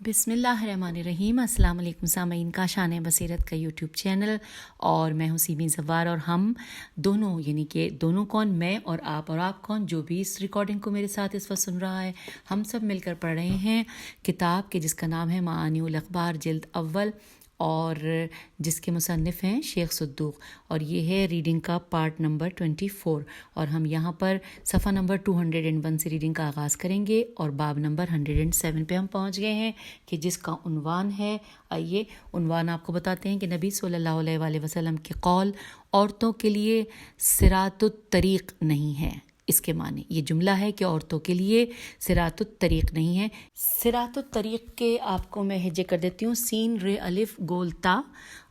بسم اللہ الرحمن الرحیم۔ السلام علیکم سامعین کا شان بصیرت کا یوٹیوب چینل، اور میں ہوں سیمی زوار، اور ہم دونوں یعنی کہ دونوں کون، میں اور آپ کون، جو بھی اس ریکارڈنگ کو میرے ساتھ اس وقت سن رہا ہے، ہم سب مل کر پڑھ رہے ہیں کتاب کے جس کا نام ہے معانی الاخبار جلد اول، اور جس کے مصنف ہیں شیخ صدوق، اور یہ ہے ریڈنگ کا پارٹ نمبر 24، اور ہم یہاں پر صفحہ نمبر 201 سے ریڈنگ کا آغاز کریں گے، اور باب نمبر 107 پہ ہم پہنچ گئے ہیں کہ جس کا عنوان ہے، آئیے عنوان آپ کو بتاتے ہیں کہ نبی صلی اللہ علیہ وآلہ وسلم کے قول عورتوں کے لیے صراط الطریق نہیں ہے۔ اس کے معنی یہ جملہ ہے کہ عورتوں کے لیے صراط الطریق نہیں ہے۔ صراط الطریق کے آپ کو میں ہجے کر دیتی ہوں، سین رے الف گول تا،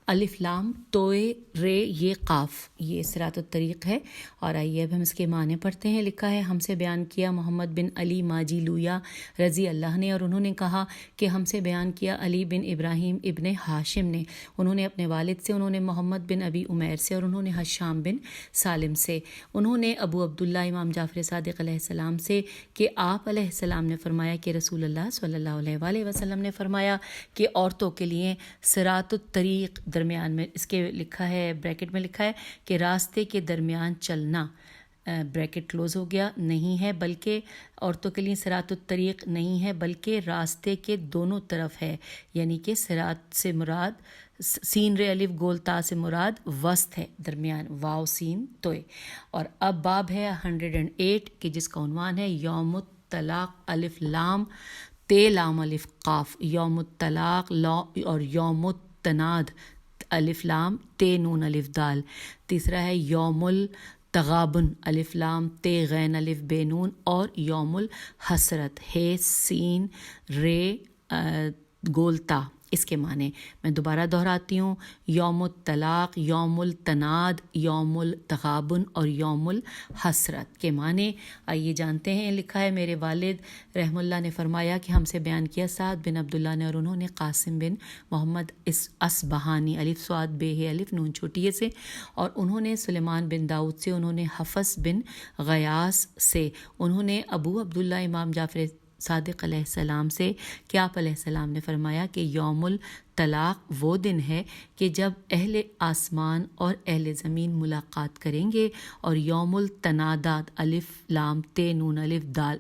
الف لام توئے رے یہ قاف، یہ صراط الطریق ہے۔ اور آئیے اب ہم اس کے معنی پڑھتے ہیں۔ لکھا ہے ہم سے بیان کیا محمد بن علی ماجی لویا رضی اللہ نے، اور انہوں نے کہا کہ ہم سے بیان کیا علی بن ابراہیم ابن ہاشم نے، انہوں نے اپنے والد سے، انہوں نے محمد بن ابی عمیر سے، اور انہوں نے حشام بن سالم سے، انہوں نے ابو عبداللہ امام جعفر صادق علیہ السلام سے کہ آپ علیہ السلام نے فرمایا کہ رسول اللہ صلی اللہ علیہ وآلہ وسلم نے فرمایا کہ عورتوں کے لیے صراط الطریق، درمیان میں اس کے لکھا ہے، بریکٹ میں لکھا ہے کہ راستے کے درمیان چلنا، بریکٹ کلوز ہو گیا، نہیں ہے، بلکہ عورتوں کے لیے صراط الطریق نہیں ہے بلکہ راستے کے دونوں طرف ہے، یعنی کہ صراط سے مراد سین رے الف گول تا سے مراد وسط ہے، درمیان، واو سین توئے۔ اور اب باب ہے 108 کہ جس کا عنوان ہے یوم الطلاق الف لام تے لام الف قاف، یوم الطلاق اور یوم التناد الف لام تے نون الف دال۔ تیسرا ہے یوم التغابن الف لام تے غین الف بے نون، اور یوم الحسرت ہے سین رے گولتا۔ اس کے معنی میں دوبارہ دہراتی ہوں، یوم الطلاق، یوم التناد، یوم التغابن اور یوم الحسرت کے معنی آئیے جانتے ہیں۔ لکھا ہے میرے والد رحم اللہ نے فرمایا کہ ہم سے بیان کیا سعد بن عبداللہ نے، اور انہوں نے قاسم بن محمد اصبہانی الف صاد بے الف نون چھوٹی سے، اور انہوں نے سلیمان بن داؤد سے، انہوں نے حفص بن غیاث سے، انہوں نے ابو عبداللہ امام جعفر صادق علیہ السلام سے کہ آپ علیہ السلام نے فرمایا کہ یوم الطلاق وہ دن ہے کہ جب اہل آسمان اور اہل زمین ملاقات کریں گے، اور یوم التنادات الف لام تے نون الف دال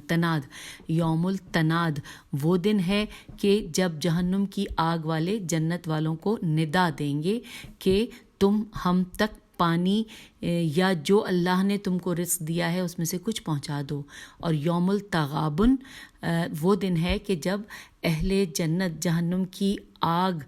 تناد، یوم التناد وہ دن ہے کہ جب جہنم کی آگ والے جنت والوں کو ندا دیں گے کہ تم ہم تک پانی یا جو اللہ نے تم کو رزق دیا ہے اس میں سے کچھ پہنچا دو۔ اور یوم التغابن وہ دن ہے کہ جب اہل جنت جہنم کی آگ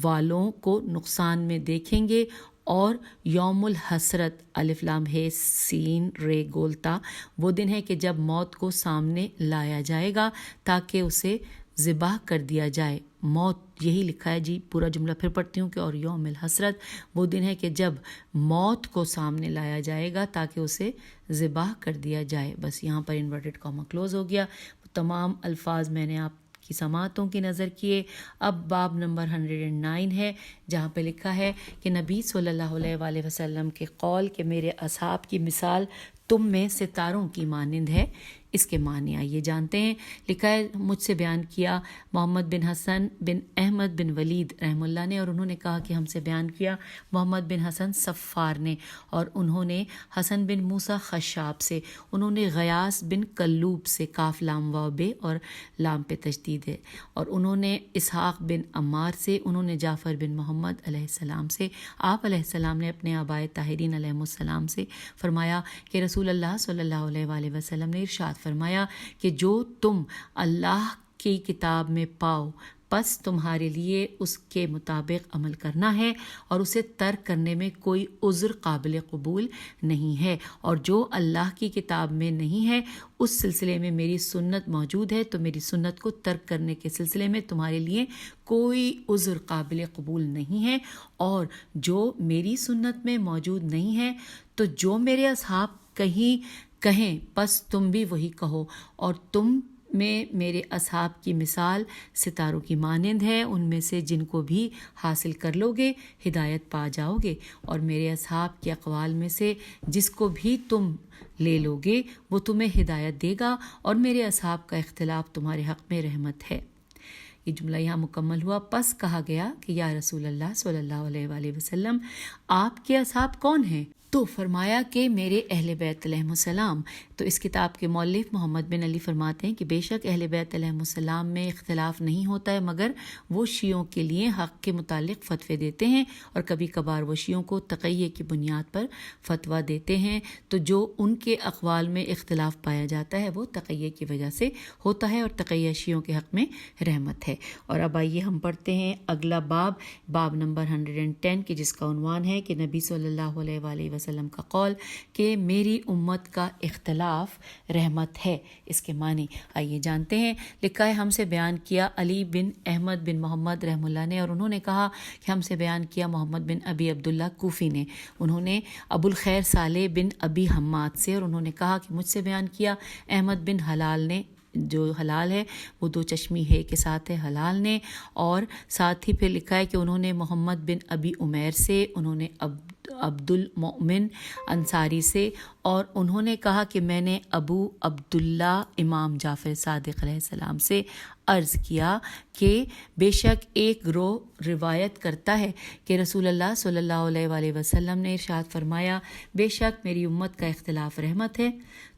والوں کو نقصان میں دیکھیں گے، اور یوم الحسرت الف لام ہے سین رے گولتا وہ دن ہے کہ جب موت کو سامنے لایا جائے گا تاکہ اسے ذبح کر دیا جائے۔ موت، یہی لکھا ہے جی، پورا جملہ پھر پڑھتی ہوں کہ اور یوم الحسرت وہ دن ہے کہ جب موت کو سامنے لایا جائے گا تاکہ اسے ذبح کر دیا جائے۔ بس یہاں پر انورٹڈ کاما کلوز ہو گیا۔ تمام الفاظ میں نے آپ کی سماعتوں کی نظر کیے۔ اب باب نمبر 109 ہے جہاں پہ لکھا ہے کہ نبی صلی اللہ علیہ وآلہ وسلم کے قول کہ میرے اصحاب کی مثال تم میں ستاروں کی مانند ہے۔ اس کے معنی آئیے جانتے ہیں۔ لکھا ہے مجھ سے بیان کیا محمد بن حسن بن احمد بن ولید رحم اللہ نے، اور انہوں نے کہا کہ ہم سے بیان کیا محمد بن حسن صفار نے، اور انہوں نے حسن بن موسیٰ خشاب سے، انہوں نے غیاث بن کلوب سے، کاف لام واو بے اور لام پہ تشدید ہے، اور انہوں نے اسحاق بن عمار سے، انہوں نے جعفر بن محمد علیہ السلام سے، آپ علیہ السلام نے اپنے آبائے طاہرین علیہ السلام سے فرمایا کہ رسول اللہ صلی اللہ علیہ وآلہ وسلم نے ارشاد فرمایا کہ جو تم اللہ کی کتاب میں پاؤ پس تمہارے لیے اس کے مطابق عمل کرنا ہے، اور اسے ترک کرنے میں کوئی عذر قابل قبول نہیں ہے، اور جو اللہ کی کتاب میں نہیں ہے اس سلسلے میں میری سنت موجود ہے، تو میری سنت کو ترک کرنے کے سلسلے میں تمہارے لیے کوئی عذر قابل قبول نہیں ہے، اور جو میری سنت میں موجود نہیں ہے تو جو میرے اصحاب کہیں پس تم بھی وہی کہو، اور تم میں میرے اصحاب کی مثال ستاروں کی مانند ہے، ان میں سے جن کو بھی حاصل کر لو گے ہدایت پا جاؤ گے، اور میرے اصحاب کے اقوال میں سے جس کو بھی تم لے لو گے وہ تمہیں ہدایت دے گا، اور میرے اصحاب کا اختلاف تمہارے حق میں رحمت ہے۔ یہ جملہ یہاں مکمل ہوا. پس کہا گیا کہ یا رسول اللہ صلی اللہ علیہ وآلہ وسلم آپ کے اصحاب کون ہیں؟ تو فرمایا کہ میرے اہل بیت علیہم السلام. تو اس کتاب کے مؤلف محمد بن علی فرماتے ہیں کہ بے شک اہل بیت علیہم السلام میں اختلاف نہیں ہوتا ہے، مگر وہ شیعوں کے لیے حق کے متعلق فتوے دیتے ہیں، اور کبھی کبھار وہ شیعوں کو تقیہ کی بنیاد پر فتویٰ دیتے ہیں. تو جو ان کے اقوال میں اختلاف پایا جاتا ہے وہ تقیہ کی وجہ سے ہوتا ہے، اور تقیہ شیعوں کے حق میں رحمت ہے. اور اب آئیے ہم پڑھتے ہیں اگلا باب نمبر 110 کہ جس کا عنوان ہے کہ نبی صلی اللہ علیہ وآلہ وسلم کا قول کہ میری امت کا اختلاف رحمت ہے. اس کے معنی آئیے جانتے ہیں. لکھا ہے ہم سے بیان کیا علی بن احمد بن محمد رحم اللہ نے، اور انہوں نے کہا کہ ہم سے بیان کیا محمد بن ابی عبداللہ کوفی نے، انہوں نے ابو الخیر صالح بن ابی حماد سے، اور انہوں نے کہا کہ مجھ سے بیان کیا احمد بن حلال نے، جو حلال ہے وہ دو چشمی ہے کے ساتھ ہے حلال نے، اور ساتھ ہی پھر لکھا ہے کہ انہوں نے محمد بن ابی عمیر سے، انہوں نے عبد المؤمن انصاری سے، اور انہوں نے کہا کہ میں نے ابو عبداللہ امام جعفر صادق علیہ السلام سے عرض کیا کہ بے شک ایک گروہ روایت کرتا ہے کہ رسول اللہ صلی اللہ علیہ وآلہ وسلم نے ارشاد فرمایا بے شک میری امت کا اختلاف رحمت ہے.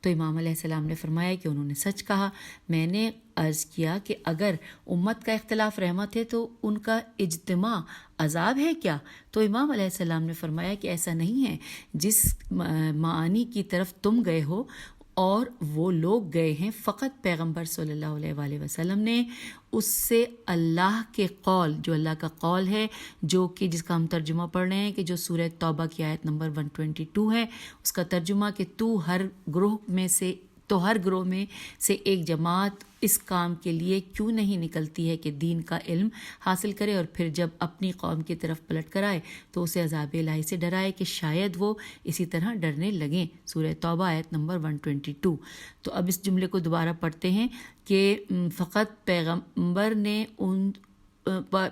تو امام علیہ السلام نے فرمایا کہ انہوں نے سچ کہا. میں نے عرض کیا کہ اگر امت کا اختلاف رحمت ہے تو ان کا اجتماع عذاب ہے کیا؟ تو امام علیہ السلام نے فرمایا کہ ایسا نہیں ہے. جس معانی کی طرف تم گئے ہو اور وہ لوگ گئے ہیں، فقط پیغمبر صلی اللہ علیہ وآلہ وسلم نے اس سے اللہ کے قول، جو اللہ کا قول ہے، جو کہ جس کا ہم ترجمہ پڑھ رہے ہیں کہ جو سورہ توبہ کی آیت نمبر 122 ہے، اس کا ترجمہ کہ ہر گروہ میں سے ایک جماعت اس کام کے لیے کیوں نہیں نکلتی ہے کہ دین کا علم حاصل کرے، اور پھر جب اپنی قوم کی طرف پلٹ کر آئے تو اسے عذاب الہی سے ڈرائے کہ شاید وہ اسی طرح ڈرنے لگیں. سورہ توبہ آیت نمبر 122. تو اب اس جملے کو دوبارہ پڑھتے ہیں کہ فقط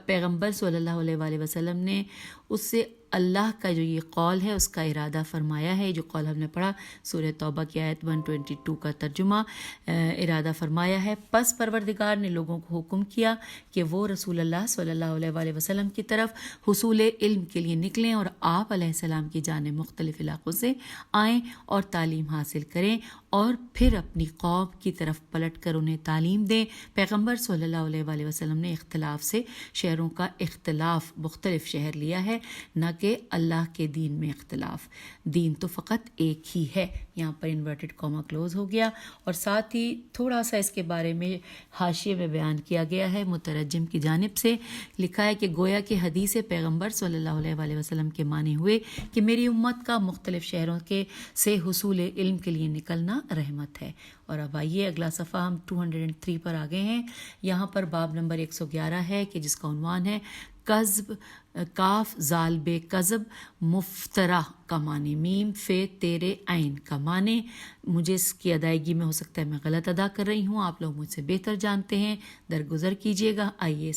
پیغمبر صلی اللہ علیہ وآلہ وسلم نے اس سے اللہ کا جو یہ قول ہے اس کا ارادہ فرمایا ہے. جو قول ہم نے پڑھا سورہ توبہ کی آیت 122 کا ترجمہ ارادہ فرمایا ہے. پس پروردگار نے لوگوں کو حکم کیا کہ وہ رسول اللہ صلی اللہ علیہ وآلہ وسلم کی طرف حصول علم کے لیے نکلیں، اور آپ علیہ السلام کی جانب مختلف علاقوں سے آئیں اور تعلیم حاصل کریں، اور پھر اپنی قوم کی طرف پلٹ کر انہیں تعلیم دیں. پیغمبر صلی اللہ علیہ وآلہ وسلم نے اختلاف سے شہروں کا اختلاف مختلف شہر لیا ہے، نہ کہ اللہ کے دین میں اختلاف. دین تو فقط ایک ہی ہے. یہاں پر انورٹڈ کاما کلوز ہو گیا، اور ساتھ ہی تھوڑا سا اس کے بارے میں حاشیے میں بیان کیا گیا ہے مترجم کی جانب سے. لکھا ہے کہ گویا کہ حدیث پیغمبر صلی اللہ علیہ وآلہ وسلم کے معنی ہوئے کہ میری امت کا مختلف شہروں سے حصول علم کے لیے نکلنا رحمت ہے. اور اب آئیے اگلا صفحہ ہم 203 پر آ گئے ہیں. یہاں پر باب نمبر 111 ہے کہ جس کا عنوان ہے کذب، کاف زال بے کذب، مفترا کا معنی، میم فے تیرے عین کا معنی. مجھے اس کی ادائیگی میں ہو سکتا ہے میں غلط ادا کر رہی ہوں، آپ لوگ مجھ سے بہتر جانتے ہیں، درگزر کیجیے گا. آئیے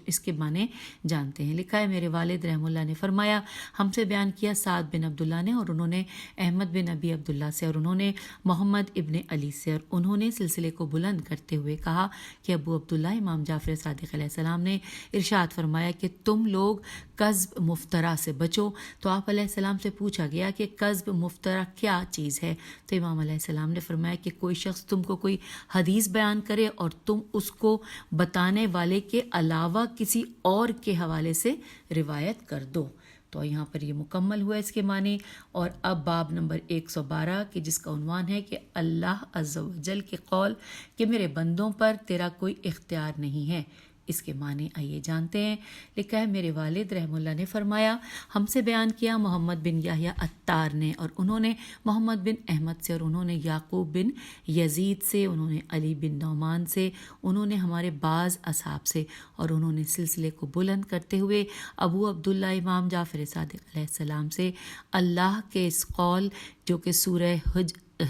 اس کے معنی جانتے ہیں. لکھا ہے میرے والد رحم اللہ نے فرمایا ہم سے بیان کیا سعد بن عبداللہ نے، اور انہوں نے احمد بن ابی عبداللہ سے، اور انہوں نے محمد ابن علی سے، اور انہوں نے سلسلے کو بلند کرتے ہوئے کہا کہ ابو عبداللہ امام جعفر صادق علیہ السلام نے ارشاد فرمایا کہ تم لوگ کذب مفترا سے بچو. تو آپ علیہ السلام سے پوچھا گیا کہ کذب مفترا کیا چیز ہے؟ تو امام علیہ السلام نے فرمایا کہ کوئی شخص تم کو کوئی حدیث بیان کرے اور تم اس کو بتانے والے کے علاوہ کسی اور کے حوالے سے روایت کر دو. تو یہاں پر یہ مکمل ہوا اس کے معنی. اور اب باب نمبر 112 کہ جس کا عنوان ہے کہ اللہ عز و جل کے قول کہ میرے بندوں پر تیرا کوئی اختیار نہیں ہے، اس کے معنی آئیے جانتے ہیں. لکھا ہے میرے والد رحم اللہ نے فرمایا ہم سے بیان کیا محمد بن یحییٰ عطار نے، اور انہوں نے محمد بن احمد سے، اور انہوں نے یعقوب بن یزید سے، انہوں نے علی بن نعمان سے، انہوں نے ہمارے بعض اصحاب سے، اور انہوں نے سلسلے کو بلند کرتے ہوئے ابو عبداللہ امام جعفر صادق علیہ السلام سے اللہ کے اس قول جو کہ سورہ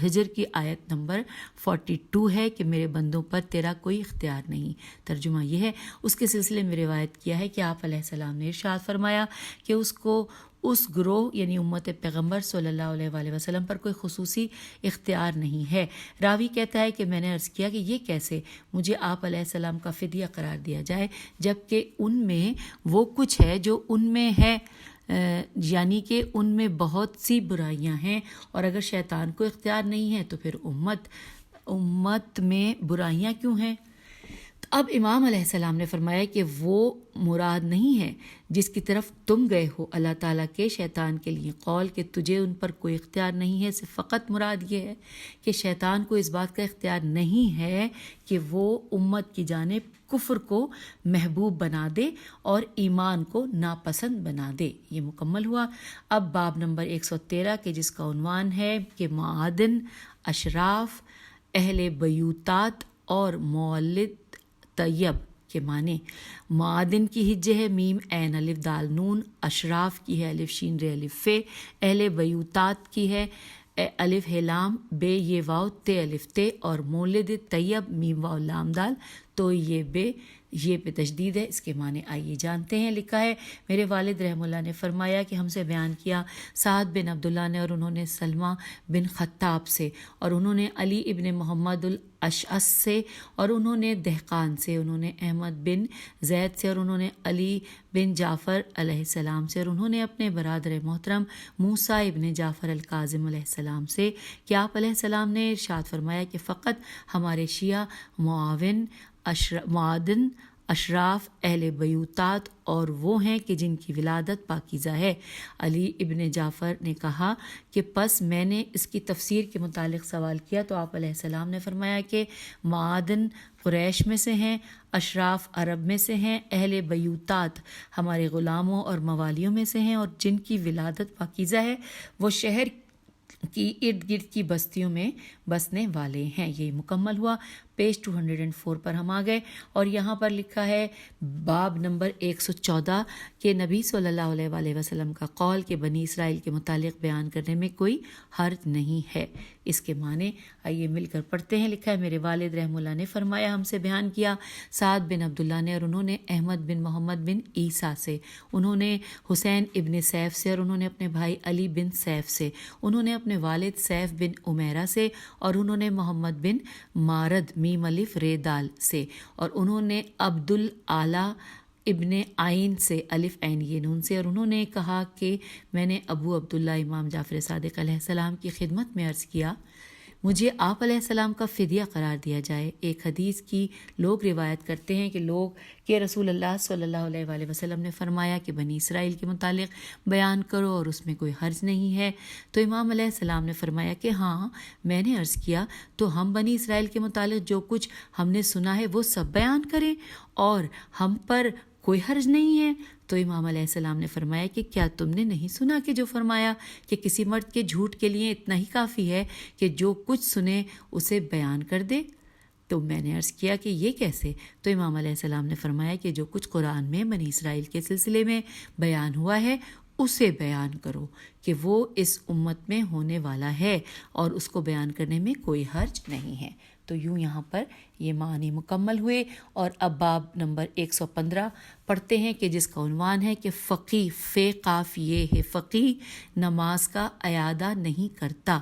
ہجر کی آیت نمبر 42 ہے کہ میرے بندوں پر تیرا کوئی اختیار نہیں، ترجمہ یہ ہے، اس کے سلسلے میں روایت کیا ہے کہ آپ علیہ السلام نے ارشاد فرمایا کہ اس گروہ یعنی امت پیغمبر صلی اللہ علیہ وآلہ وسلم پر کوئی خصوصی اختیار نہیں ہے۔ راوی کہتا ہے کہ میں نے عرض کیا کہ یہ کیسے مجھے آپ علیہ السلام کا فدیہ قرار دیا جائے جبکہ ان میں وہ کچھ ہے جو ان میں ہے، یعنی کہ ان میں بہت سی برائیاں ہیں، اور اگر شیطان کو اختیار نہیں ہے تو پھر امت میں برائیاں کیوں ہیں؟ اب امام علیہ السلام نے فرمایا کہ وہ مراد نہیں ہے جس کی طرف تم گئے ہو اللہ تعالیٰ کے شیطان کے لیے قول کہ تجھے ان پر کوئی اختیار نہیں ہے، صرف فقط مراد یہ ہے کہ شیطان کو اس بات کا اختیار نہیں ہے کہ وہ امت کی جانب کفر کو محبوب بنا دے اور ایمان کو ناپسند بنا دے۔ یہ مکمل ہوا۔ اب باب نمبر 113 کے جس کا عنوان ہے کہ معادن، اشراف، اہل بیوتات اور مولد طیب کے معنی۔ معادن کی ہجے ہے میم عین الف دال نون، اشراف کی ہے الف شین رے الف فے، اہل بیوتات کی ہے الف ہے لام بے یہ واو تے الف تے، اور مولد طیب میم واو لام دال تو یہ بے یہ پہ تشدید ہے۔ اس کے معنی آئیے جانتے ہیں۔ لکھا ہے میرے والد رحم اللہ نے فرمایا کہ ہم سے بیان کیا سعد بن عبداللہ نے، اور انہوں نے سلمہ بن خطاب سے، اور انہوں نے علی ابن محمد الاشعث سے، اور انہوں نے دہقان سے، انہوں نے احمد بن زید سے، اور انہوں نے علی بن جعفر علیہ السلام سے، اور انہوں نے اپنے برادر محترم موسیٰ ابن جعفر الکاظم علیہ السلام سے کہ آپ علیہ السلام نے ارشاد فرمایا کہ فقط ہمارے شیعہ معادن، اشراف، اہل بیوتات اور وہ ہیں کہ جن کی ولادت پاکیزہ ہے۔ علی ابن جعفر نے کہا کہ پس میں نے اس کی تفسیر کے متعلق سوال کیا تو آپ علیہ السلام نے فرمایا کہ معادن قریش میں سے ہیں، اشراف عرب میں سے ہیں، اہل بیوتات ہمارے غلاموں اور موالیوں میں سے ہیں، اور جن کی ولادت پاکیزہ ہے وہ شہر کی ارد گرد کی بستیوں میں بسنے والے ہیں۔ یہ مکمل ہوا۔ پیج 204 پر ہم آ گئے، اور یہاں پر لکھا ہے باب نمبر 114 کہ نبی صلی اللہ علیہ وآلہ وسلم کا قول کہ بنی اسرائیل کے متعلق بیان کرنے میں کوئی حرج نہیں ہے۔ اس کے معنی آئیے مل کر پڑھتے ہیں۔ لکھا ہے میرے والد رحم اللہ نے فرمایا ہم سے بیان کیا سعد بن عبداللہ نے، اور انہوں نے احمد بن محمد بن عیسیٰ سے، انہوں نے حسین ابن سیف سے، اور انہوں نے اپنے بھائی علی بن سیف سے، انہوں نے اپنے والد سیف بن عمیرہ سے، اور انہوں نے محمد بن مارد میم الف رے دال سے، اور انہوں نے عبد الاعلیٰ ابن عین سے الف عین یہ نون سے، اور انہوں نے کہا کہ میں نے ابو عبداللہ امام جعفر صادق علیہ السلام کی خدمت میں عرض کیا مجھے آپ علیہ السلام کا فدیہ قرار دیا جائے۔ ایک حدیث کی لوگ روایت کرتے ہیں کہ رسول اللہ صلی اللہ علیہ وآلہ وسلم نے فرمایا کہ بنی اسرائیل کے متعلق بیان کرو اور اس میں کوئی حرج نہیں ہے، تو امام علیہ السلام نے فرمایا کہ ہاں میں نے عرض کیا تو ہم بنی اسرائیل کے متعلق جو کچھ ہم نے سنا ہے وہ سب بیان کریں اور ہم پر کوئی حرج نہیں ہے۔ تو امام علیہ السلام نے فرمایا کہ کیا تم نے نہیں سنا کہ جو فرمایا کہ کسی مرد کے جھوٹ کے لیے اتنا ہی کافی ہے کہ جو کچھ سنے اسے بیان کر دے؟ تو میں نے عرض کیا کہ یہ کیسے؟ تو امام علیہ السلام نے فرمایا کہ جو کچھ قرآن میں بنی اسرائیل کے سلسلے میں بیان ہوا ہے اسے بیان کرو کہ وہ اس امت میں ہونے والا ہے اور اس کو بیان کرنے میں کوئی حرج نہیں ہے۔ تو یوں یہاں پر یہ معنی مکمل ہوئے، اور اب باب نمبر 115 پڑھتے ہیں کہ جس کا عنوان ہے کہ فقی فے قاف یہ ہے فقی نماز کا اعادہ نہیں کرتا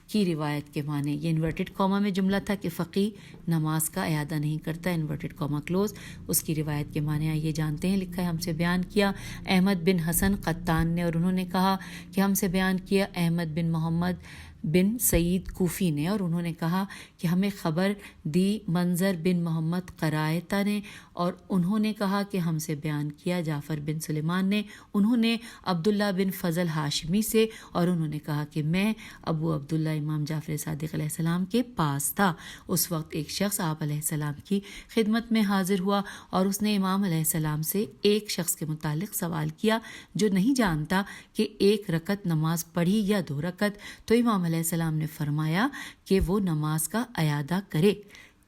کی روایت کے معنی۔ یہ انورٹڈ کاما میں جملہ تھا کہ فقی نماز کا اعادہ نہیں کرتا، انورٹڈ کاما کلوز۔ اس کی روایت کے معنی یہ جانتے ہیں۔ لکھا ہے ہم سے بیان کیا احمد بن حسن قطان نے، اور انہوں نے کہا کہ ہم سے بیان کیا احمد بن محمد بن سعید کوفی نے، اور انہوں نے کہا کہ ہمیں خبر دی منظر بن محمد قرائطہ نے، اور انہوں نے کہا کہ ہم سے بیان کیا جعفر بن سلیمان نے، انہوں نے عبداللہ بن فضل ہاشمی سے، اور انہوں نے کہا کہ میں ابو عبداللہ امام جعفر صادق علیہ السلام کے پاس تھا۔ اس وقت ایک شخص آپ علیہ السلام کی خدمت میں حاضر ہوا اور اس نے امام علیہ السلام سے ایک شخص کے متعلق سوال کیا جو نہیں جانتا کہ 1 رکعت نماز پڑھی یا 2 رکعت، تو امام علیہ السلام نے فرمایا کہ وہ نماز کا اعادہ کرے۔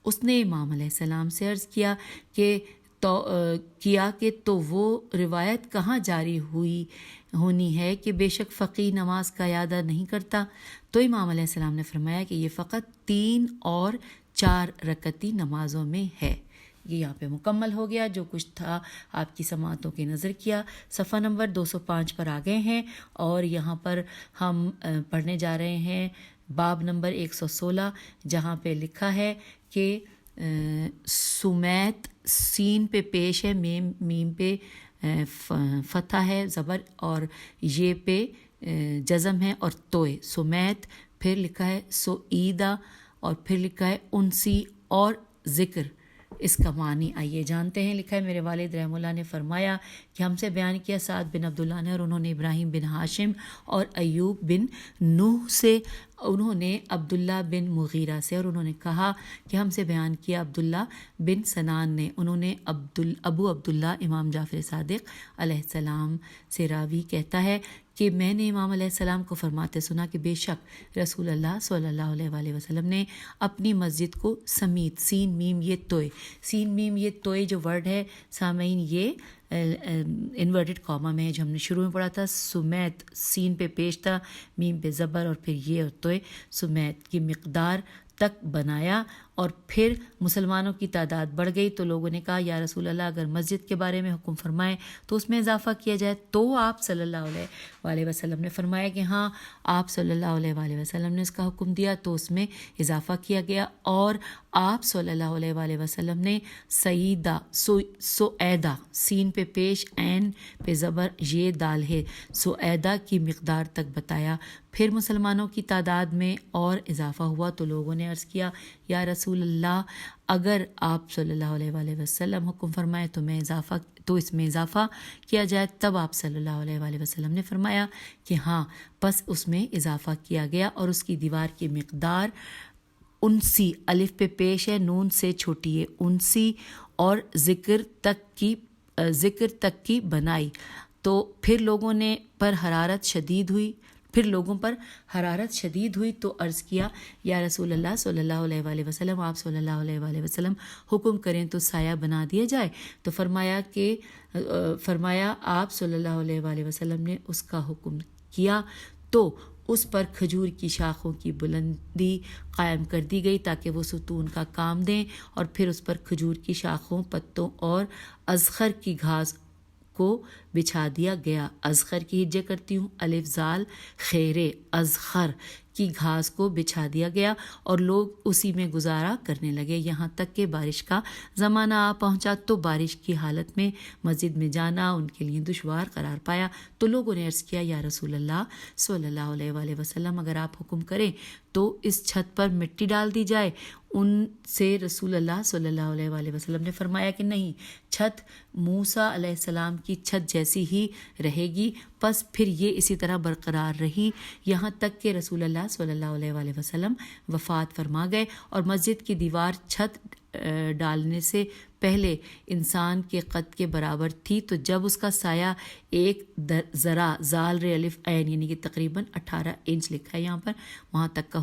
اس نے امام علیہ السلام سے عرض کیا کہ تو وہ روایت کہاں جاری ہونی ہے کہ بے شک فقی نماز کا اعادہ نہیں کرتا؟ تو امام علیہ السلام نے فرمایا کہ یہ فقط 3 اور 4 رکعتی نمازوں میں ہے۔ یہ یہاں پہ مکمل ہو گیا. جو کچھ تھا آپ کی سماعتوں کی نظر کیا. صفحہ نمبر 205 پر آ گئے ہیں اور یہاں پر ہم پڑھنے جا رہے ہیں باب نمبر 116 جہاں پہ لکھا ہے کہ سمیت سین پہ پیش ہے, میم پہ فتح ہے زبر اور یہ پہ جزم ہے اور توئے سمیت. پھر لکھا ہے سعیدہ اور پھر لکھا ہے انسی اور ذکر. اس کا معنی آئیے جانتے ہیں. لکھا ہے میرے والد رحمہ اللہ نے فرمایا کہ ہم سے بیان کیا سعد بن عبداللہ نے اور انہوں نے ابراہیم بن ہاشم اور ایوب بن نوح سے, انہوں نے عبداللہ بن مغیرہ سے, اور انہوں نے کہا کہ ہم سے بیان کیا عبداللہ بن سنان نے, انہوں نے ابو عبداللہ امام جعفر صادق علیہ السلام سے راوی کہتا ہے کہ میں نے امام علیہ السلام کو فرماتے سنا کہ بے شک رسول اللہ صلی اللہ علیہ وآلہ وسلم نے اپنی مسجد کو سمیت, سین میم یہ توئے, سین میم یہ توئے جو ورڈ ہے سامعین یہ انورٹڈ کاما میں ہے جو ہم نے شروع میں پڑھا تھا. سمیت سین پہ پیش تھا, میم پہ زبر اور پھر یہ اور توئے سمیت کی مقدار تک بنایا. اور پھر مسلمانوں کی تعداد بڑھ گئی تو لوگوں نے کہا یا رسول اللہ اگر مسجد کے بارے میں حکم فرمائیں تو اس میں اضافہ کیا جائے. تو آپ صلی اللہ علیہ وآلہ وسلم نے فرمایا کہ ہاں آپ صلی اللہ علیہ وآلہ وسلم نے اس کا حکم دیا تو اس میں اضافہ کیا گیا. اور آپ صلی اللہ علیہ وآلہ وسلم نے سعیدہ سعیدہ سین پہ پیش عین پہ زبر یہ دال ہے سعیدہ کی مقدار تک بتایا. پھر مسلمانوں کی تعداد میں اور اضافہ ہوا تو لوگوں نے عرض کیا یا رسول اللہ اگر آپ صلی اللہ علیہ وآلہ وسلم حکم فرمائے تو اس میں اضافہ کیا جائے. تب آپ صلی اللہ علیہ وآلہ وسلم نے فرمایا کہ ہاں پس اس میں اضافہ کیا گیا. اور اس کی دیوار کی مقدار انسی الف پہ پیش ہے نون سے چھوٹی ہے انسی اور ذکر تک کی بنائی. تو پھر لوگوں پر حرارت شدید ہوئی تو عرض کیا یا رسول اللہ صلی اللہ علیہ وآلہ وسلم آپ صلی اللہ علیہ وآلہ وسلم حکم کریں تو سایہ بنا دیا جائے. تو فرمایا آپ صلی اللہ علیہ وآلہ وسلم نے اس کا حکم کیا تو اس پر کھجور کی شاخوں کی بلندی قائم کر دی گئی تاکہ وہ ستون کا کام دیں. اور پھر اس پر کھجور کی شاخوں پتوں اور ازخر کی گھاس کو بچھا دیا گیا. ازخر کی ہجے کرتی ہوں الف زال خیرے ازخر کی گھاس کو بچھا دیا گیا اور لوگ اسی میں گزارا کرنے لگے یہاں تک کہ بارش کا زمانہ آ پہنچا. تو بارش کی حالت میں مسجد میں جانا ان کے لیے دشوار قرار پایا. تو لوگوں نے عرض کیا یا رسول اللہ صلی اللہ علیہ وآلہ وسلم اگر آپ حکم کریں تو اس چھت پر مٹی ڈال دی جائے. ان سے رسول اللہ صلی اللہ علیہ وآلہ وسلم نے فرمایا کہ نہیں, چھت موسیٰ علیہ السلام کی چھت جیسی ہی رہے گی. پس پھر یہ اسی طرح برقرار رہی یہاں تک کہ رسول اللہ صلی اللہ علیہ وآلہ وسلم وفات فرما گئے. اور مسجد کی دیوار چھت ڈالنے سے پہلے انسان کے قد کے برابر تھی. تو جب اس کا سایہ ایک ذرا زال ر الف عین یعنی کہ تقریباً 18 انچ لکھا ہے یہاں پر وہاں تک کا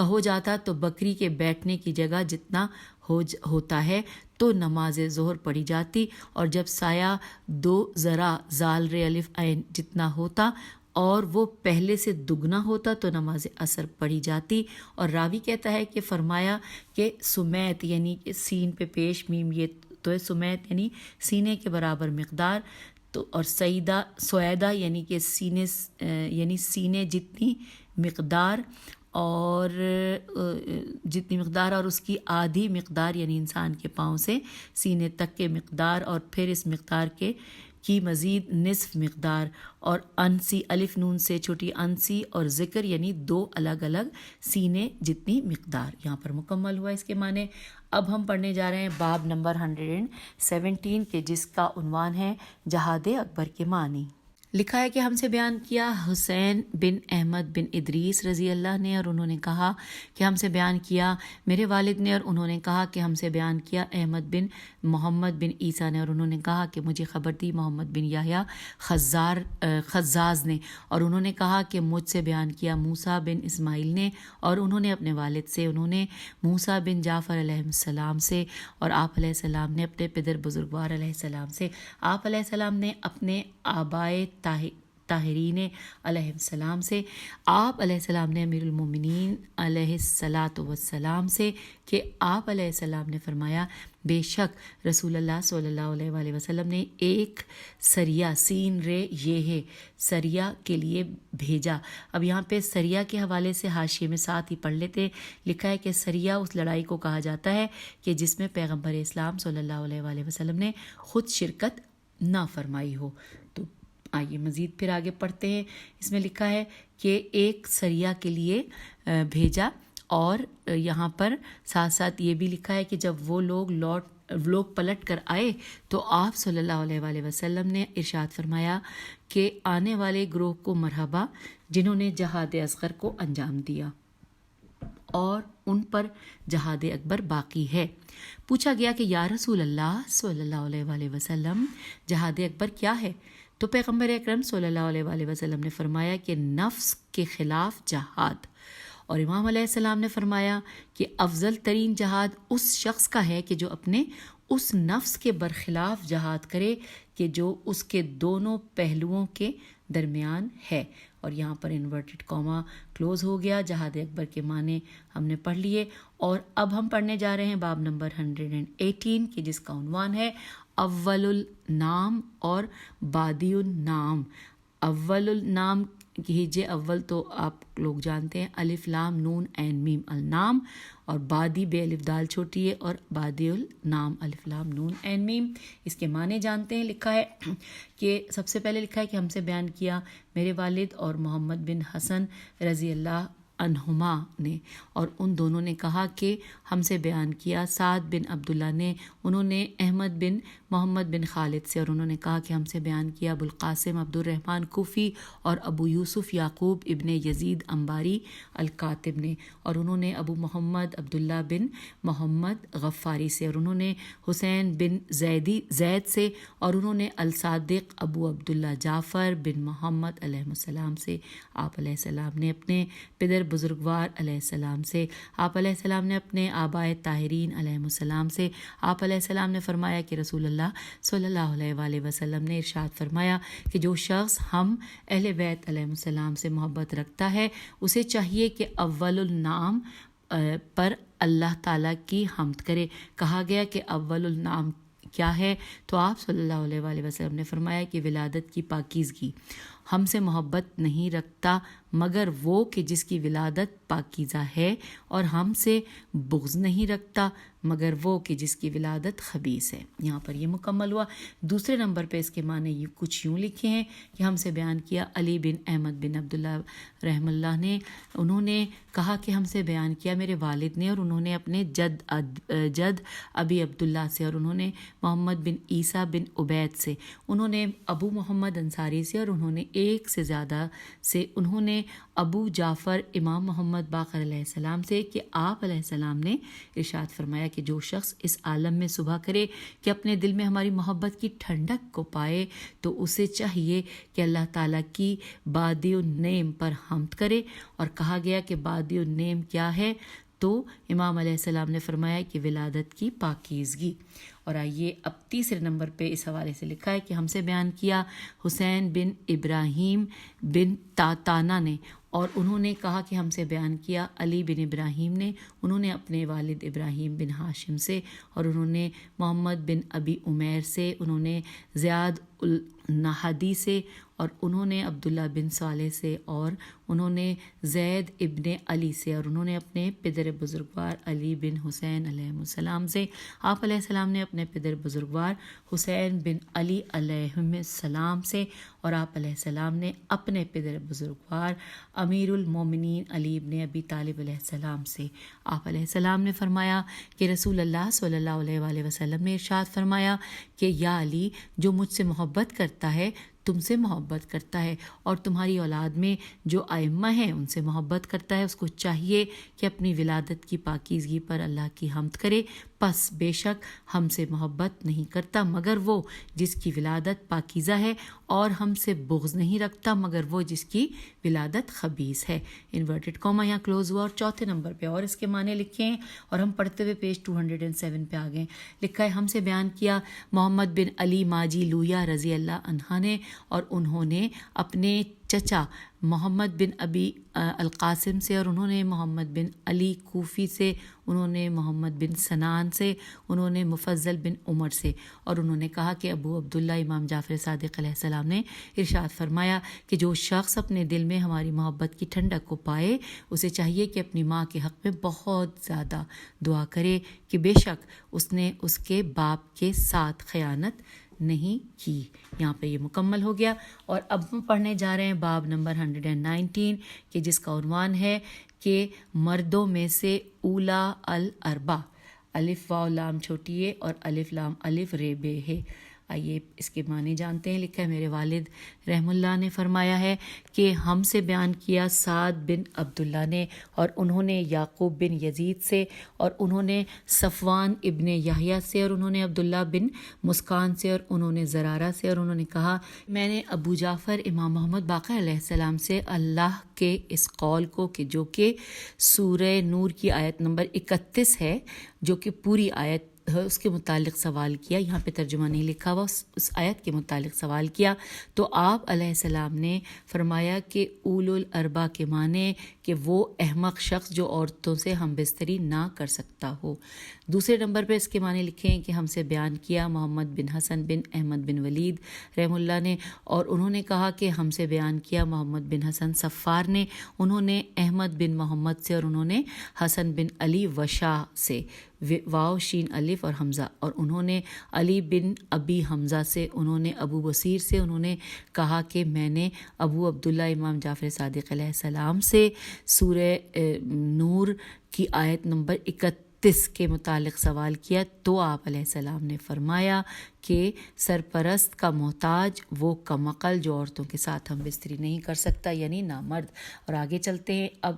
ہو جاتا تو بکری کے بیٹھنے کی جگہ جتنا ہوتا ہے تو نماز ظہر پڑھی جاتی. اور جب سایہ 2 ذرا زال ر الف عین جتنا ہوتا اور وہ پہلے سے دگنا ہوتا تو نماز عصر پڑھی جاتی. اور راوی کہتا ہے کہ فرمایا کہ سمیت یعنی کہ سین پہ پیش میم یہ تو ہے سمیت یعنی سینے کے برابر مقدار. تو اور سعیدہ یعنی کہ سینے جتنی مقدار اور اس کی آدھی مقدار یعنی انسان کے پاؤں سے سینے تک کے مقدار اور پھر اس مقدار کی مزید نصف مقدار. اور انسی الف نون سے چھوٹی انسی اور ذکر یعنی 2 الگ الگ سینے جتنی مقدار یہاں پر مکمل ہوا اس کے معنی. اب ہم پڑھنے جا رہے ہیں باب نمبر 117 کے جس کا عنوان ہے جہاد اکبر کے معنی. لکھا ہے کہ ہم سے بیان کیا حسین بن احمد بن ادریس رضی اللہ نے اور انہوں نے کہا کہ ہم سے بیان کیا میرے والد نے اور انہوں نے کہا کہ ہم سے بیان کیا احمد بن محمد بن عیسیٰ نے اور انہوں نے کہا کہ مجھے خبر دی محمد بن یحییٰ خزاز نے اور انہوں نے کہا کہ مجھ سے بیان کیا موسیٰ بن اسماعیل نے اور انہوں نے اپنے والد سے انہوں نے موسیٰ بن جعفر علیہ السلام سے اور آپ علیہ السلام نے اپنے پدر بزرگوار علیہ السلام سے. آپ علیہ السلام نے اپنے آبائے طاہرین علیہ السلام سے، آپ علیہ السلام نے امیر المومنین علیہ الصلاۃ والسلام سے کہ آپ علیہ السلام نے فرمایا بے شک رسول اللہ صلی اللہ علیہ وآلہ وسلم نے ایک سریہ، سین رے یہ ہے سریہ کے لیے بھیجا۔ اب یہاں پہ سریہ کے حوالے سے حاشیے میں ساتھ ہی پڑھ لیتے، لکھا ہے کہ سریہ اس لڑائی کو کہا جاتا ہے کہ جس میں پیغمبر اسلام صلی اللہ علیہ وآلہ وسلم نے خود شرکت نہ فرمائی ہو۔ تو آئیے مزید پھر آگے پڑھتے ہیں۔ اس میں لکھا ہے کہ ایک سریہ کے لیے بھیجا، اور یہاں پر ساتھ ساتھ یہ بھی لکھا ہے کہ جب وہ لوگ پلٹ کر آئے تو آپ صلی اللہ علیہ وآلہ وسلم نے ارشاد فرمایا کہ آنے والے گروہ کو مرحبا جنہوں نے جہاد اصغر کو انجام دیا اور ان پر جہاد اکبر باقی ہے۔ پوچھا گیا کہ یا رسول اللہ صلی اللہ علیہ وآلہ وسلم جہاد اکبر کیا ہے؟ تو پیغمبر اکرم صلی اللہ علیہ وآلہ وسلم نے فرمایا کہ نفس کے خلاف جہاد، اور امام علیہ السلام نے فرمایا کہ افضل ترین جہاد اس شخص کا ہے کہ جو اپنے اس نفس کے برخلاف جہاد کرے کہ جو اس کے دونوں پہلوؤں کے درمیان ہے۔ اور یہاں پر انورٹڈ کاما کلوز ہو گیا۔ جہاد اکبر کے معنی ہم نے پڑھ لیے، اور اب ہم پڑھنے جا رہے ہیں باب نمبر 118 کی جس کا عنوان ہے اول النام اور بادی النام۔ اول النام کیجیے، اول تو آپ لوگ جانتے ہیں الف لام نون عین میم النام، اور بادی بے الف دال چھوٹی ہے، اور بادی النام الف لام نون عین میم۔ اس کے معنی جانتے ہیں۔ لکھا ہے کہ سب سے پہلے لکھا ہے کہ ہم سے بیان کیا میرے والد اور محمد بن حسن رضی اللہ عنہما نے، اور ان دونوں نے کہا کہ ہم سے بیان کیا سعد بن عبداللہ نے، انہوں نے احمد بن محمد بن خالد سے، اور انہوں نے کہا کہ ہم سے بیان کیا ابو القاسم عبد الرحمن کوفی اور ابو یوسف یعقوب ابن یزید انباری الکاتب نے، اور انہوں نے ابو محمد عبداللہ بن محمد غفاری سے، اور انہوں نے حسین بن زید سے، اور انہوں نے الصادق ابو عبداللہ جعفر بن محمد علیہ السلام سے۔ آپ علیہ السلام نے اپنے پدر بزرگوار علیہ السلام سے، آپ علیہ السلام نے اپنے آبائے طاہرین علیہ السلام سے، آپ علیہ السلام نے فرمایا کہ رسول اللہ صلی اللہ علیہ وآلہ وسلم نے ارشاد فرمایا کہ جو شخص ہم اہل بیت علیہ السلام سے محبت رکھتا ہے اسے چاہیے کہ اول النام پر اللہ تعالیٰ کی حمد کرے۔ کہا گیا کہ اول النام کیا ہے؟ تو آپ صلی اللہ علیہ وآلہ وسلم نے فرمایا کہ ولادت کی پاکیزگی۔ ہم سے محبت نہیں رکھتا مگر وہ کہ جس کی ولادت پاکیزہ ہے، اور ہم سے بغض نہیں رکھتا مگر وہ کہ جس کی ولادت خبیث ہے۔ یہاں پر یہ مکمل ہوا۔ دوسرے نمبر پہ اس کے معنی کچھ یوں لکھے ہیں کہ ہم سے بیان کیا علی بن احمد بن عبداللہ رحم اللہ نے، انہوں نے کہا کہ ہم سے بیان کیا میرے والد نے، اور انہوں نے اپنے جد ابی عبداللہ سے، اور انہوں نے محمد بن عیسیٰ بن عبید سے، انہوں نے ابو محمد انصاری سے، اور انہوں نے ایک سے زیادہ سے انہوں نے ابو جعفر امام محمد باقر علیہ السلام سے کہ آپ علیہ السلام نے ارشاد فرمایا کہ جو شخص اس عالم میں صبح کرے کہ اپنے دل میں ہماری محبت کی ٹھنڈک کو پائے تو اسے چاہیے کہ اللہ تعالیٰ کی بادی النعم پر حمد کرے۔ اور کہا گیا کہ بادی النعم کیا ہے؟ تو امام علیہ السلام نے فرمایا کہ ولادت کی پاکیزگی۔ اور آئیے اب تیسرے نمبر پہ اس حوالے سے لکھا ہے کہ ہم سے بیان کیا حسین بن ابراہیم بن تاتانہ نے، اور انہوں نے کہا کہ ہم سے بیان کیا علی بن ابراہیم نے، انہوں نے اپنے والد ابراہیم بن ہاشم سے، اور انہوں نے محمد بن ابی عمیر سے، انہوں نے زیاد النہدی سے، اور انہوں نے عبداللہ بن صالح سے، اور انہوں نے زید ابن علی سے، اور انہوں نے اپنے پدر بزرگوار علی بن حسین علیہ السلام سے۔ آپ علیہ السلام نے اپنے پدر بزرگوار حسین بن علی علیہ السلام سے، اور آپ علیہ السلام نے اپنے پدر بزرگوار امیر المومنین علی ابن ابی طالب علیہ السلام سے۔ آپ علیہ السلام نے فرمایا کہ رسول اللہ صلی اللہ علیہ وآلہ وسلم نے ارشاد فرمایا کہ یا علی جو مجھ سے محبت کرتا ہے تم سے محبت کرتا ہے، اور تمہاری اولاد میں جو ائمہ ہیں ان سے محبت کرتا ہے اس کو چاہیے کہ اپنی ولادت کی پاکیزگی پر اللہ کی حمد کرے۔ پس بے شک ہم سے محبت نہیں کرتا مگر وہ جس کی ولادت پاکیزہ ہے، اور ہم سے بغض نہیں رکھتا مگر وہ جس کی ولادت خبیث ہے۔ انورٹڈ کاما یہاں کلوز ہوا اور چوتھے نمبر پہ اور اس کے معنی لکھے ہیں، اور ہم پڑھتے ہوئے پیج 207 پہ آ گئے۔ لکھا ہے ہم سے بیان کیا محمد بن علی ماجی لویا رضی اللہ عنہ نے، اور انہوں نے اپنے چچا محمد بن ابی القاسم سے، اور انہوں نے محمد بن علی کوفی سے، انہوں نے محمد بن سنان سے، انہوں نے مفضل بن عمر سے، اور انہوں نے کہا کہ ابو عبداللہ امام جعفر صادق علیہ السلام نے ارشاد فرمایا کہ جو شخص اپنے دل میں ہماری محبت کی ٹھنڈک کو پائے اسے چاہیے کہ اپنی ماں کے حق میں بہت زیادہ دعا کرے کہ بے شک اس نے اس کے باپ کے ساتھ خیانت نہیں کی۔ یہاں پہ یہ مکمل ہو گیا، اور اب ہم پڑھنے جا رہے ہیں باب نمبر 119 کہ جس کا عنوان ہے کہ مردوں میں سے اولا الاربع، الف واو لام چھوٹی ہے اور الف لام الف رے بے ہے۔ آئیے اس کے معنی جانتے ہیں۔ لکھا ہے میرے والد رحم اللہ نے فرمایا ہے کہ ہم سے بیان کیا سعد بن عبداللہ نے، اور انہوں نے یعقوب بن یزید سے، اور انہوں نے صفوان ابن یحییٰ سے، اور انہوں نے عبداللہ بن مسکان سے، اور انہوں نے زرارہ سے، اور انہوں نے کہا میں نے ابو جعفر امام محمد باقر علیہ السلام سے اللہ کے اس قول کو کہ جو کہ سورہ نور کی آیت نمبر 31 ہے، جو کہ پوری آیت اس کے متعلق سوال کیا۔ یہاں پہ ترجمہ نہیں لکھا ہوا، اس آیت کے متعلق سوال کیا تو آپ علیہ السلام نے فرمایا کہ اولو الاربع کے معنی کہ وہ احمق شخص جو عورتوں سے ہم بستری نہ کر سکتا ہو۔ دوسرے نمبر پہ اس کے معنی لکھے ہیں کہ ہم سے بیان کیا محمد بن حسن بن احمد بن ولید رحم اللہ نے، اور انہوں نے کہا کہ ہم سے بیان کیا محمد بن حسن صفار نے، انہوں نے احمد بن محمد سے، اور انہوں نے حسن بن علی وشاہ سے، واو شین الف اور حمزہ، اور انہوں نے علی بن ابی حمزہ سے، انہوں نے ابو بصیر سے، انہوں نے کہا کہ میں نے ابو عبداللہ امام جعفر صادق علیہ السلام سے سورہ نور کی آیت نمبر 31 کے متعلق سوال کیا تو آپ علیہ السلام نے فرمایا کہ سرپرست کا محتاج وہ کم عقل جو عورتوں کے ساتھ ہم بستری نہیں کر سکتا، یعنی نامرد۔ اور آگے چلتے ہیں، اب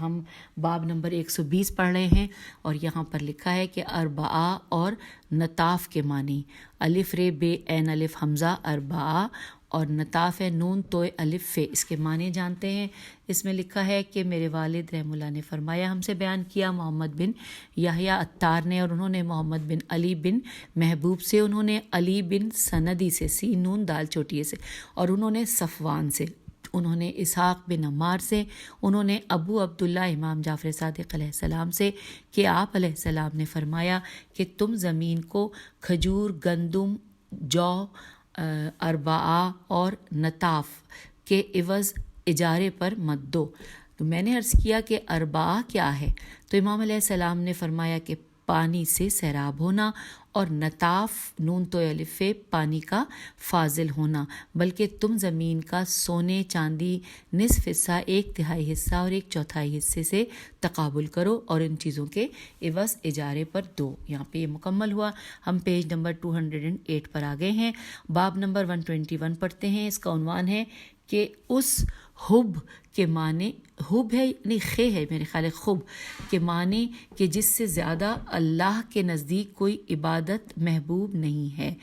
ہم باب نمبر 120 پڑھ رہے ہیں، اور یہاں پر لکھا ہے کہ اربعہ اور نطاف کے معنی، الف رے بے عین الف حمزہ اربعہ، اور نطاف ہے نون تو الف فے، اس کے معنی جانتے ہیں۔ اس میں لکھا ہے کہ میرے والد رحم اللہ نے فرمایا ہم سے بیان کیا محمد بن یحییٰ عطار نے، اور انہوں نے محمد بن علی بن محبوب سے، انہوں نے علی بن سندی سے، سین نون دال چھوٹی سے، اور انہوں نے صفوان سے، انہوں نے اسحاق بن عمار سے، انہوں نے ابو عبداللہ امام جعفر صادق علیہ السلام سے کہ آپ علیہ السلام نے فرمایا کہ تم زمین کو کھجور، گندم، جو، اربعہ اور نطاف کے عوض اجارے پر مت دو۔ تو میں نے عرض کیا کہ اربعہ کیا ہے؟ تو امام علیہ السلام نے فرمایا کہ پانی سے سیراب ہونا، اور نطاف نون تو الف پانی کا فاضل ہونا، بلکہ تم زمین کا سونے چاندی نصف حصہ، 1/3 حصہ اور 1/4 حصے سے تقابل کرو، اور ان چیزوں کے عوض اجارے پر دو۔ یہاں پہ یہ مکمل ہوا۔ ہم پیج نمبر 208 پر آ گئے ہیں، باب نمبر 121 پڑھتے ہیں۔ اس کا عنوان ہے کہ اس حب کے معنی، حب ہے نہیں خے ہے میرے خیال ہے، خوب کے معنی کہ جس سے زیادہ اللہ کے نزدیک کوئی عبادت محبوب نہیں ہے۔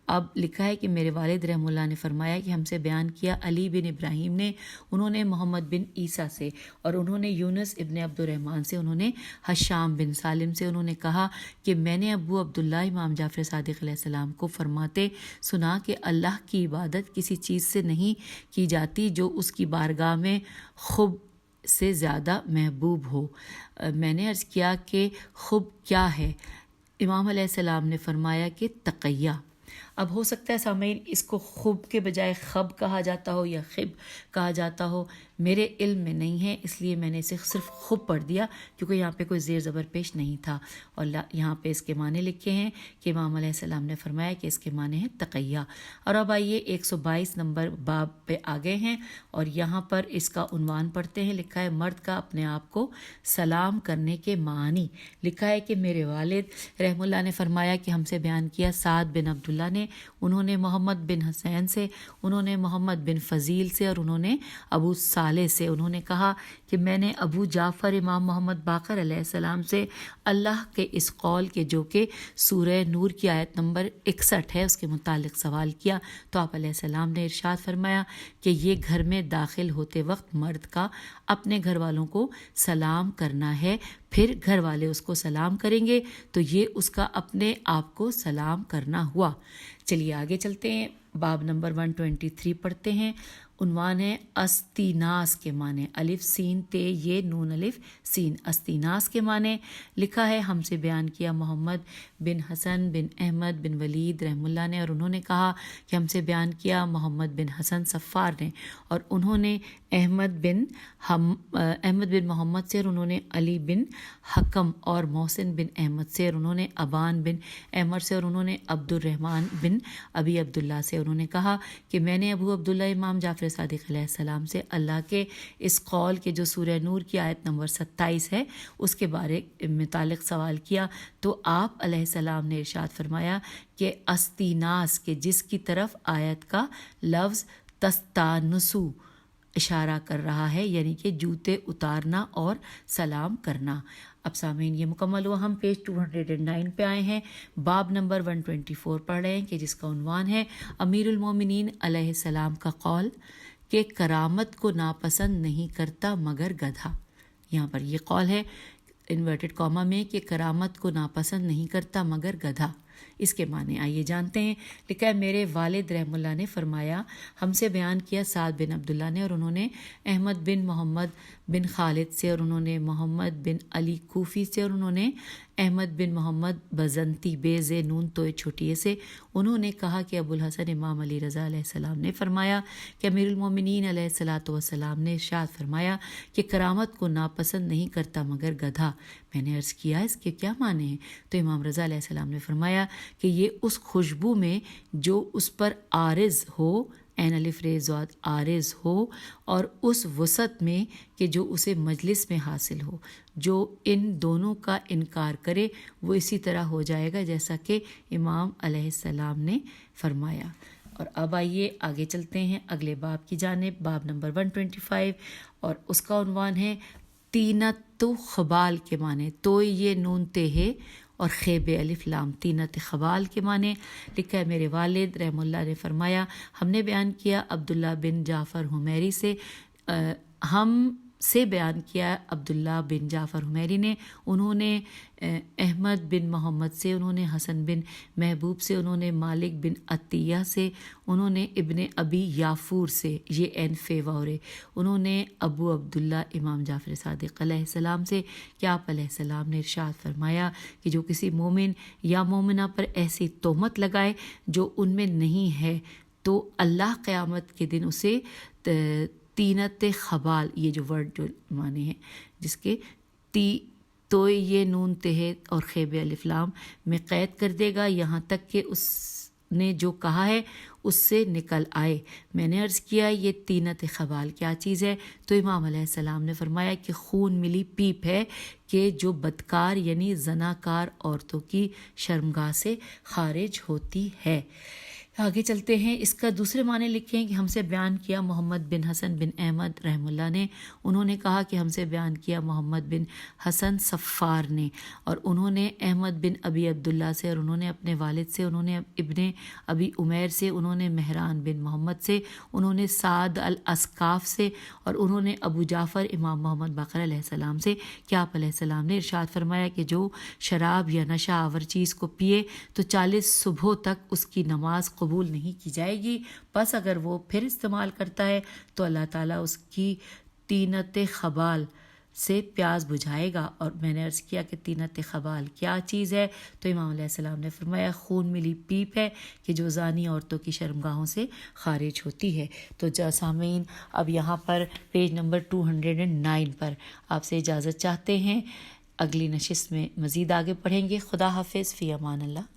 اب لکھا ہے کہ میرے والد رحم اللہ نے فرمایا کہ ہم سے بیان کیا علی بن ابراہیم نے، انہوں نے محمد بن عیسیٰ سے، اور انہوں نے یونس ابن عبد الرحمن سے، انہوں نے حشام بن سالم سے، انہوں نے کہا کہ میں نے ابو عبداللہ امام جعفر صادق علیہ السلام کو فرماتے سنا کہ اللہ کی عبادت کسی چیز سے نہیں کی جاتی جو اس کی بارگاہ میں خوب سے زیادہ محبوب ہو۔ میں نے عرض کیا کہ خوب کیا ہے؟ امام علیہ السلام نے فرمایا کہ تقیہ۔ اب ہو سکتا ہے سامعین اس کو خوب کے بجائے خب کہا جاتا ہو یا خب کہا جاتا ہو، میرے علم میں نہیں ہے، اس لیے میں نے اسے صرف خوب پڑھ دیا کیونکہ یہاں پہ کوئی زیر زبر پیش نہیں تھا، اور یہاں پہ اس کے معنی لکھے ہیں کہ امام علیہ السلام نے فرمایا کہ اس کے معنی ہیں تقیہ۔ اور اب آئیے 122 نمبر باب پہ آ گئے ہیں، اور یہاں پر اس کا عنوان پڑھتے ہیں۔ لکھا ہے مرد کا اپنے آپ کو سلام کرنے کے معنی۔ لکھا ہے کہ میرے والد رحم اللہ نے فرمایا کہ ہم سے بیان کیا سعد بن عبداللہ نے، انہوں نے محمد بن حسین سے، انہوں نے محمد بن فضیل سے، اور انہوں نے ابو مطالعے سے انہوں نے کہا کہ میں نے ابو جعفر امام محمد باقر علیہ السلام سے اللہ کے اس قول کے جو کہ سورہ نور کی آیت نمبر 61 ہے اس کے متعلق سوال کیا، تو آپ علیہ السلام نے ارشاد فرمایا کہ یہ گھر میں داخل ہوتے وقت مرد کا اپنے گھر والوں کو سلام کرنا ہے، پھر گھر والے اس کو سلام کریں گے تو یہ اس کا اپنے آپ کو سلام کرنا ہوا۔ چلیے آگے چلتے ہیں، باب نمبر 123 پڑھتے ہیں۔ عنوان ہے استیناس کے معنی، الف سین تے یہ نون الف سین، استیناس کے معنی۔ لکھا ہے ہم سے بیان کیا محمد بن حسن بن احمد بن ولید رحم اللہ نے، اور انہوں نے کہا کہ ہم سے بیان کیا محمد بن حسن صفار نے، اور انہوں نے احمد بن محمد سے، اور انہوں نے علی بن حکم اور محسن بن احمد سے، اور انہوں نے ابان بن عمر سے، اور انہوں نے عبد الرحمن بن ابی عبداللہ سے۔ انہوں نے کہا کہ میں نے ابو عبداللہ امام جعفر صادق علیہ السلام سے اللہ کے اس قول کے جو سورہ نور کی آیت نمبر 27 ہے اس کے بارے متعلق سوال کیا، تو آپ علیہ السلام نے ارشاد فرمایا کہ استیناس کے جس کی طرف آیت کا لفظ تستانسو اشارہ کر رہا ہے، یعنی کہ جوتے اتارنا اور سلام کرنا۔ اب سامعین یہ مکمل ہوا، ہم پیج 209 پہ آئے ہیں، باب نمبر 124 پڑھ رہے ہیں کہ جس کا عنوان ہے امیر المومنین علیہ السلام کا قول کہ کرامت کو ناپسند نہیں کرتا مگر گدھا۔ یہاں پر یہ قول ہے انورٹڈ کاما میں کہ کرامت کو ناپسند نہیں کرتا مگر گدھا۔ اس کے معنی آئیے جانتے ہیں۔ لکھا ہے میرے والد رحم اللہ نے فرمایا، ہم سے بیان کیا سعد بن عبداللہ نے، اور انہوں نے احمد بن محمد بن خالد سے، اور انہوں نے محمد بن علی کوفی سے، اور انہوں نے احمد بن محمد بزنتی بے ز نون توئے چھوٹیے سے، انہوں نے کہا کہ ابو الحسن امام علی رضا علیہ السلام نے فرمایا کہ امیر المومنین علیہ الصلاۃ والسلام نے ارشاد فرمایا کہ کرامت کو ناپسند نہیں کرتا مگر گدھا۔ میں نے عرض کیا اس کے کیا معنی ہیں؟ تو امام رضا علیہ السلام نے فرمایا کہ یہ اس خوشبو میں جو اس پر عارض ہو، عین الف ر ضاد عارض ہو، اور اس وسعت میں کہ جو اسے مجلس میں حاصل ہو، جو ان دونوں کا انکار کرے وہ اسی طرح ہو جائے گا جیسا کہ امام علیہ السلام نے فرمایا۔ اور اب آئیے آگے چلتے ہیں اگلے باب کی جانب، باب نمبر 125، اور اس کا عنوان ہے تینت خبال کے معنی، تو یہ نون تے ہے اور خیب الف لام، تینت خبال کے معنی۔ لکھا ہے میرے والد رحم اللہ نے فرمایا، ہم نے بیان کیا عبداللہ بن جعفر حمیری سے، ہم سے بیان کیا عبداللہ بن جعفر حمیری نے، انہوں نے احمد بن محمد سے، انہوں نے حسن بن محبوب سے، انہوں نے مالک بن عطیہ سے، انہوں نے ابن ابی یافور سے، یہ این فیورے، انہوں نے ابو عبداللہ امام جعفر صادق علیہ السلام سے کہ آپ علیہ السلام نے ارشاد فرمایا کہ جو کسی مومن یا مومنہ پر ایسی تہمت لگائے جو ان میں نہیں ہے تو اللہ قیامت کے دن اسے تینت خبال، یہ جو ورڈ جو معنی ہے جس کے تو یہ نون تے اور خیب الف لام میں قید کر دے گا یہاں تک کہ اس نے جو کہا ہے اس سے نکل آئے۔ میں نے عرض کیا یہ تینت خبال کیا چیز ہے؟ تو امام علیہ السلام نے فرمایا کہ خون ملی پیپ ہے کہ جو بدکار یعنی زناکار عورتوں کی شرمگاہ سے خارج ہوتی ہے۔ آگے چلتے ہیں، اس کا دوسرے معنی لکھیں کہ ہم سے بیان کیا محمد بن حسن بن احمد رحم اللہ نے، انہوں نے کہا کہ ہم سے بیان کیا محمد بن حسن صفار نے، اور انہوں نے احمد بن ابی عبداللہ سے، اور انہوں نے اپنے والد سے، انہوں نے ابن ابی عمیر سے، انہوں نے مہران بن محمد سے، انہوں نے سعد الاسقاف سے، اور انہوں نے ابو جعفر امام محمد باقر علیہ السلام سے کہ آپ علیہ السلام نے ارشاد فرمایا کہ جو شراب یا نشہ آور چیز کو پیے تو 40 صبحوں تک اس کی نماز قبول نہیں کی جائے گی، پس اگر وہ پھر استعمال کرتا ہے تو اللہ تعالیٰ اس کی تینت خبال سے پیاس بجھائے گا۔ اور میں نے عرض کیا کہ تینت خبال کیا چیز ہے؟ تو امام علیہ السلام نے فرمایا خون ملی پیپ ہے کہ جو زانی عورتوں کی شرمگاہوں سے خارج ہوتی ہے۔ تو سامعین اب یہاں پر پیج نمبر 209 پر آپ سے اجازت چاہتے ہیں، اگلی نشست میں مزید آگے پڑھیں گے۔ خدا حافظ، فی امان اللہ۔